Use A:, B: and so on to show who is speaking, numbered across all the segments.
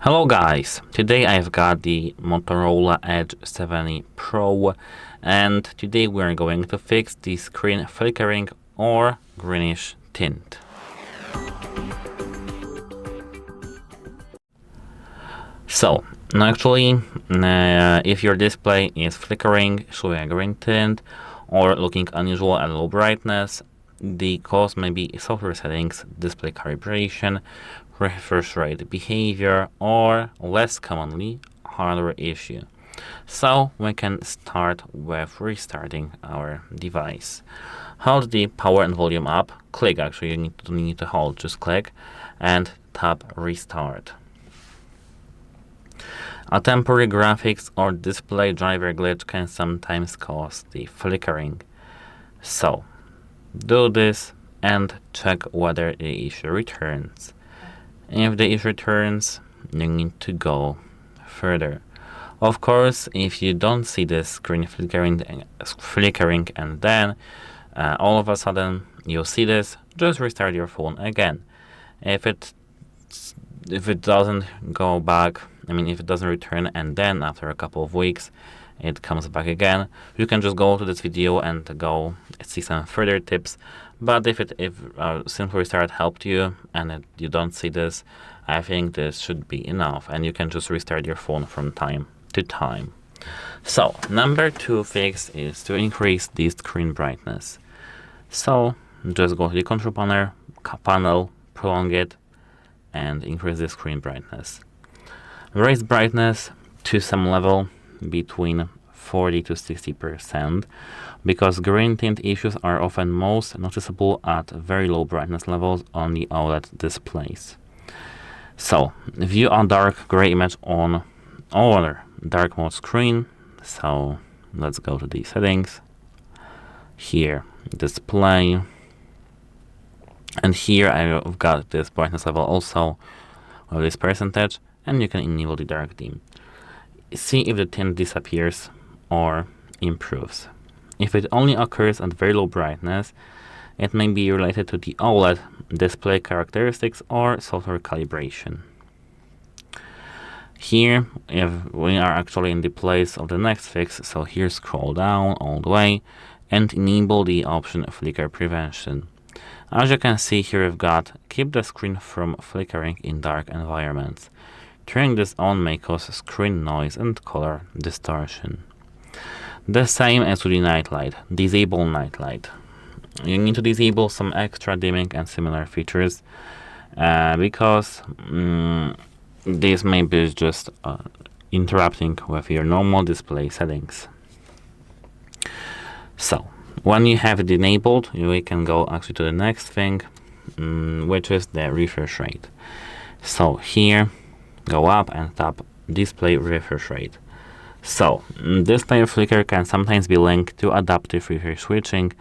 A: Hello guys, today I've got the Motorola Edge 70 Pro and today we're going to fix the screen flickering or greenish tint. So, actually, if your display is flickering, showing a green tint, or looking unusual at low brightness, the cause may be software settings, display calibration, refresh rate behavior, or less commonly, hardware issue. So we can start with restarting our device. Hold the power and volume up, click actually, you need to hold, just click, and tap restart. A temporary graphics or display driver glitch can sometimes cause the flickering. So do this and check whether the issue returns. If the issue returns, you need to go further. Of course, if you don't see the screen flickering and then all of a sudden you see this, just restart your phone again. If it doesn't go back, if it doesn't return and then after a couple of weeks it comes back again, you can just go to this video and go see some further tips. But if simple restart helped you and you don't see this, I think this should be enough and you can just restart your phone from time to time. So number 2 fix is to increase the screen brightness. So just go to the control panel, prolong it and increase the screen brightness. Raise brightness to some level between 40 to 60% because green tint issues are often most noticeable at very low brightness levels on the OLED displays. So view a dark gray image on our dark mode screen. So let's go to the settings, here display, and here I've got this brightness level also with this percentage, and you can enable the dark dim. See if the tint disappears or improves. If it only occurs at very low brightness, it may be related to the OLED display characteristics or software calibration. Here, if we are actually in the place of the next fix, so here scroll down all the way and enable the option flicker prevention. As you can see here, we've got keep the screen from flickering in dark environments. Turning this on may cause screen noise and color distortion. The same as with the nightlight. Disable nightlight. You need to disable some extra dimming and similar features because this may be just interrupting with your normal display settings. So when you have it enabled, we can go actually to the next thing, which is the refresh rate. So here, go up and tap display refresh rate. So display flicker can sometimes be linked to adaptive refresh switching,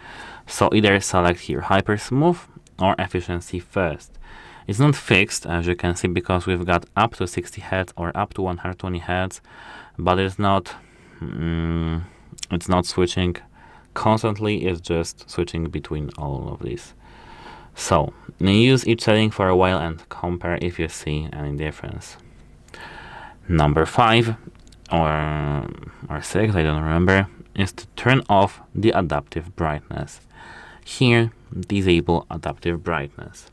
A: so either select here Hypersmooth or efficiency first. It's not fixed, as you can see, because we've got up to 60 Hz or up to 120 Hz, but it's not switching constantly, it's just switching between all of these. So use each setting for a while and compare if you see any difference. Number 5 or 6, I don't remember, is to turn off the adaptive brightness. Here, disable adaptive brightness.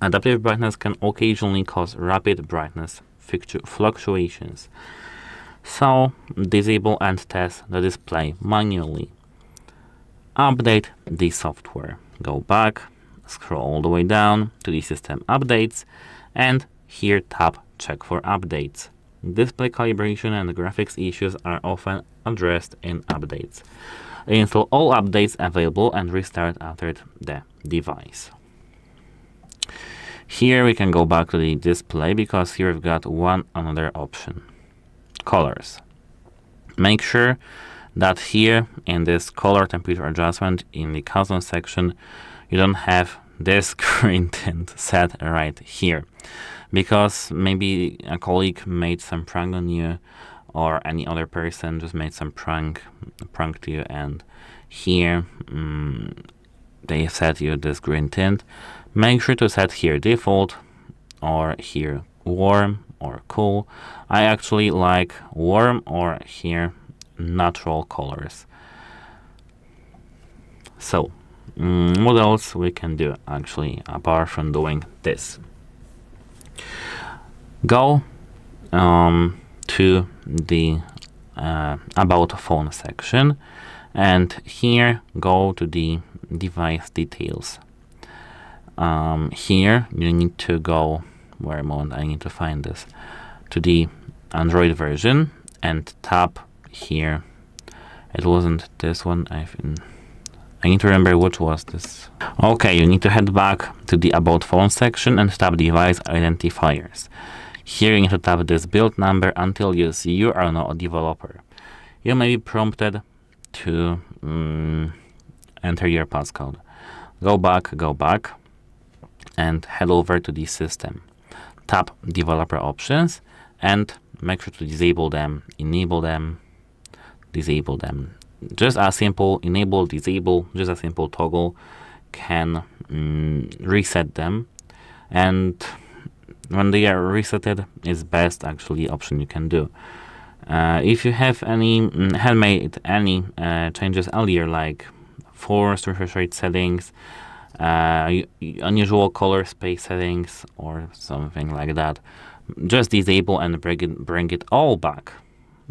A: Adaptive brightness can occasionally cause rapid brightness fluctuations. So disable and test the display manually. Update the software. Go back, scroll all the way down to the system updates, and here tap check for updates. Display calibration and graphics issues are often addressed in updates. Install all updates available and restart after the device. Here we can go back to the display because here we've got one another option. Colors. Make sure that here in this color temperature adjustment in the custom section you don't have this green tint set right here, because maybe a colleague made some prank on you or any other person just made some prank to you, and here they set you this green tint. Make sure to set here default or here warm or cool. I actually like warm or here natural colors. So what else we can do actually apart from doing this? Go to the about phone section, and here go to the device details. Here you need to go, wait a moment, I need to find this, to the Android version and tap here. It wasn't this one, I need to remember which was this. Okay, you need to head back to the about phone section and tap device identifiers. Here you need to tap this build number until you see you are not a developer. You may be prompted to enter your passcode. Go back, and head over to the system. Tap developer options and make sure to disable them, enable them, disable them. Just a simple enable, disable, just a simple toggle can reset them, and when they are resetted is best actually option you can do. If you have had made any changes earlier, like forced refresh rate settings, unusual color space settings, or something like that, just disable and bring it all back.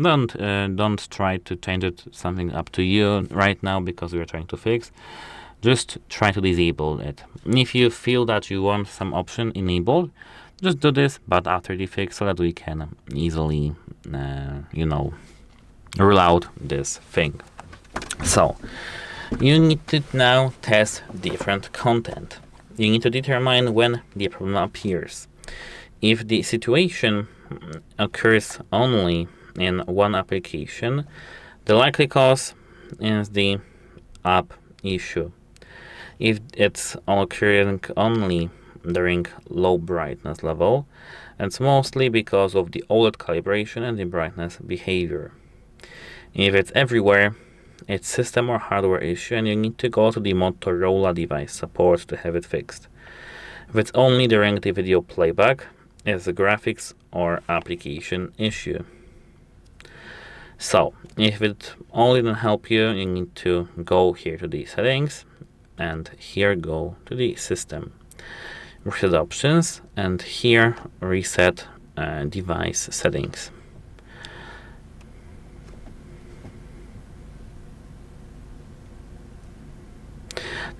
A: Don't try to change it, something up to you right now because we are trying to fix. Just try to disable it. If you feel that you want some option enabled, just do this, but after the fix, so that we can easily, rule out this thing. So you need to now test different content. You need to determine when the problem appears. If the situation occurs only in one application, the likely cause is the app issue. If it's occurring only during low brightness level, it's mostly because of the OLED calibration and the brightness behavior. If it's everywhere, it's system or hardware issue, and you need to go to the Motorola device support to have it fixed. If it's only during the video playback, it's a graphics or application issue. So if it only didn't help you, you need to go here to the settings and here go to the system, reset options, and here reset device settings.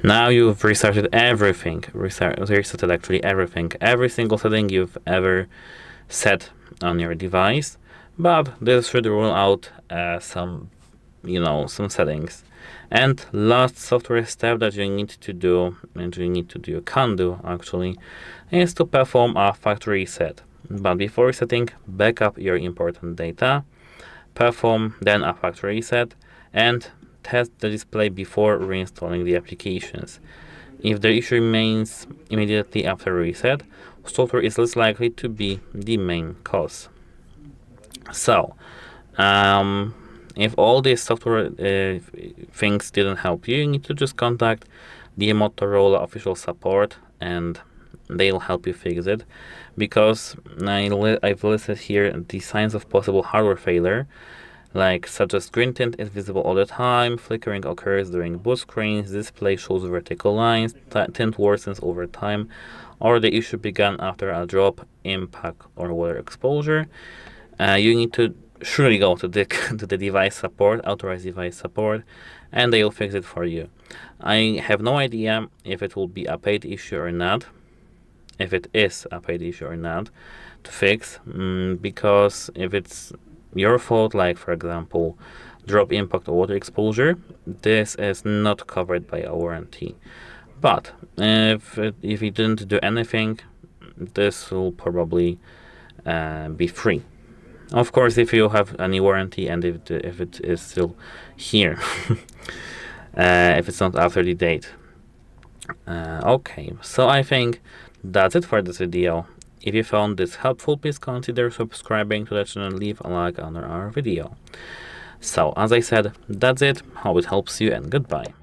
A: Now you've restarted everything, resetted actually everything, every single setting you've ever set on your device, but this should rule out some settings. And last software step that you need to do, can do actually, is to perform a factory reset. But before resetting, back up your important data, perform then a factory reset, and test the display before reinstalling the applications. If the issue remains immediately after reset, software is less likely to be the main cause. So, if all these software things didn't help you, you need to just contact the Motorola official support and they'll help you fix it, because I've listed here the signs of possible hardware failure, such as green tint is visible all the time, flickering occurs during boot screens, display shows vertical lines, tint worsens over time, or the issue began after a drop, impact, or water exposure. You need to surely go to the device support, authorized device support, and they'll fix it for you. I have no idea if it will be a paid issue or not, if it is a paid issue or not to fix, because if it's your fault, like for example drop, impact, or water exposure, this is not covered by a warranty. But if you didn't do anything, this will probably be free. Of course, if you have any warranty and if it is still here, if it's not after the date. Okay, so I think that's it for this video. If you found this helpful, please consider subscribing to the channel and leave a like under our video. So, as I said, that's it. Hope it helps you, and goodbye.